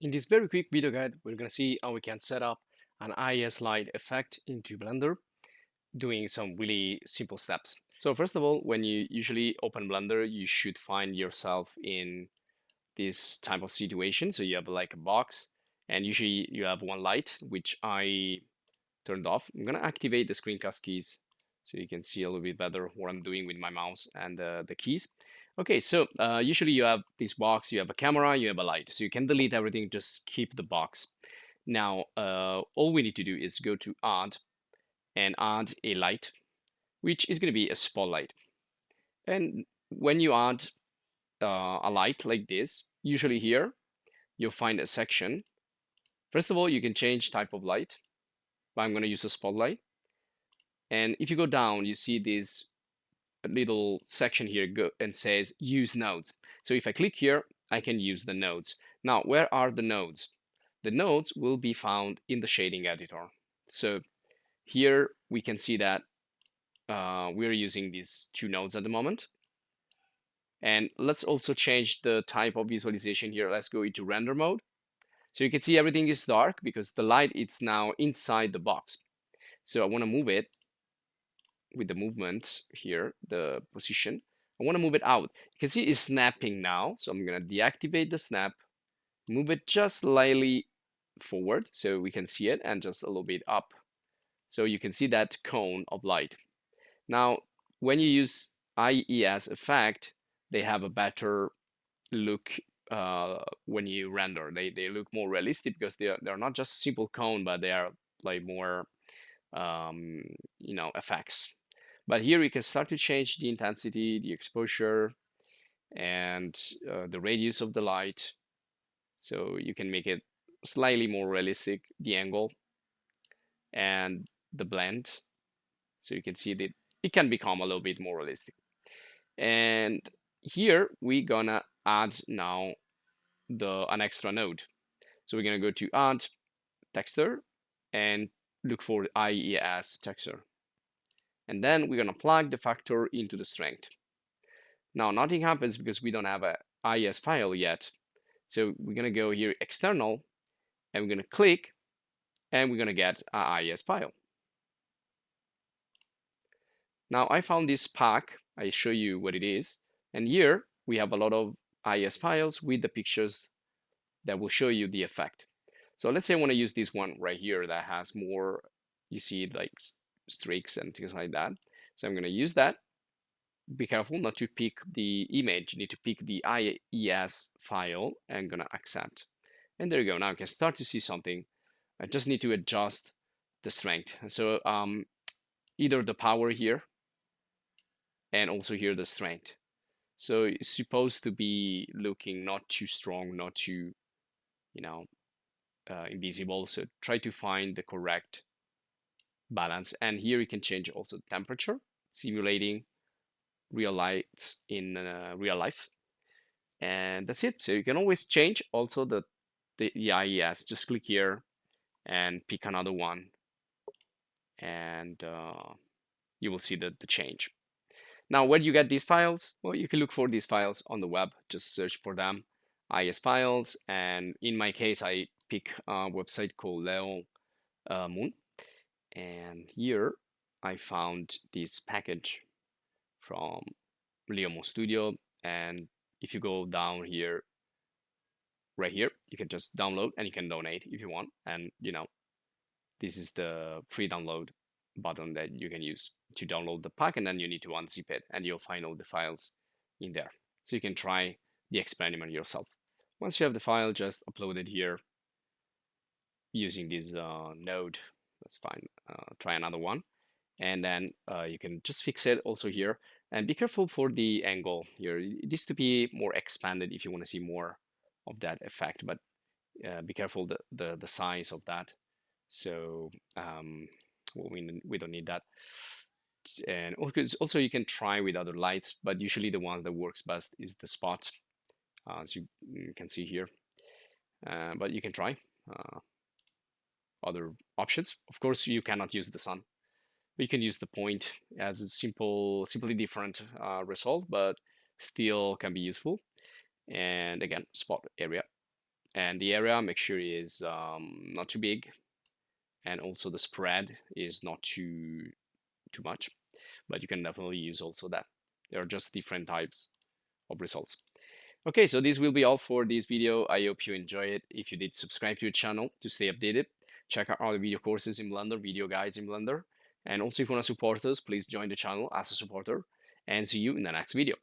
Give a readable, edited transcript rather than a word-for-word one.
In this very quick video guide, we're going to see how we can set up an IES light effect into Blender doing some really simple steps. So first of all, when you usually open Blender, you should find yourself in this type of situation. So you have like a box and usually you have one light, which I turned off. I'm going to activate the screencast keys so you can see a little bit better what I'm doing with my mouse and the keys. Okay, so usually you have this box, you have a camera, you have a light. So you can delete everything, just keep the box. Now, all we need to do is go to Add and add a light, which is going to be a spotlight. And when you add a light like this, usually here, you'll find a section. First of all, you can change type of light. I'm going to use a spotlight. And if you go down, you see this little section here and says use nodes. So if I click here, I can use the nodes. Now, where are the nodes? The nodes will be found in the shading editor. So here we can see that we're using these two nodes at the moment. And let's also change the type of visualization here. Let's go into render mode. So you can see everything is dark because the light is now inside the box. So I want to move it with the movement here, the position. I want to move it out. You can see it's snapping now. So I'm going to deactivate the snap, move it just slightly forward so we can see it, and just a little bit up. So you can see that cone of light. Now, when you use IES effect, they have a better look when you render. They look more realistic because they're not just simple cone, but they are like more effects. But here we can start to change the intensity, the exposure, and the radius of the light. So you can make it slightly more realistic, the angle and the blend. So you can see that it can become a little bit more realistic. And here we're gonna add now an extra node. So we're gonna go to add texture and look for IES texture. And then we're gonna plug the factor into the strength. Now nothing happens because we don't have a IES file yet. So we're gonna go here external and we're gonna click and we're gonna get an IES file. Now I found this pack, I show you what it is. And here we have a lot of IES files with the pictures that will show you the effect. So let's say I want to use this one right here that has more, you see like streaks and things like that. So I'm going to use that. Be careful not to pick the image. You need to pick the IES file and I'm going to accept. And there you go. Now I can start to see something. I just need to adjust the strength. So either the power here and also here the strength. So it's supposed to be looking not too strong, not too, invisible. So try to find the correct balance. And here you can change also the temperature, simulating real light in real life. And that's it. So you can always change also the IES. Just click here and pick another one. And you will see the change. Now, where do you get these files? Well, you can look for these files on the web. Just search for them, IES files. And in my case, I pick a website called Leo Moon. And here I found this package from Leomo Studio. And if you go down here, right here, you can just download and you can donate if you want. And this is the free download button that you can use to download the pack, and then you need to unzip it and you'll find all the files in there. So you can try the experiment yourself. Once you have the file, just upload it here using this node. That's fine. Try another one. And then you can just fix it also here. And be careful for the angle here. It needs to be more expanded if you want to see more of that effect, but be careful the size of that. So well, we don't need that. And also you can try with other lights, but usually the one that works best is the spot, as you can see here. But you can try other options. Of course, you cannot use the sun. You can use the point as a simply different result, but still can be useful. And again, spot area. And the area, make sure it is not too big, and also the spread is not too much, but you can definitely use also that. There are just different types of results. Okay, so this will be all for this video. I hope you enjoy it. If you did, subscribe to the channel to stay updated. Check out our video courses in Blender, video guides in Blender. And also, if you want to support us, please join the channel as a supporter. And see you in the next video.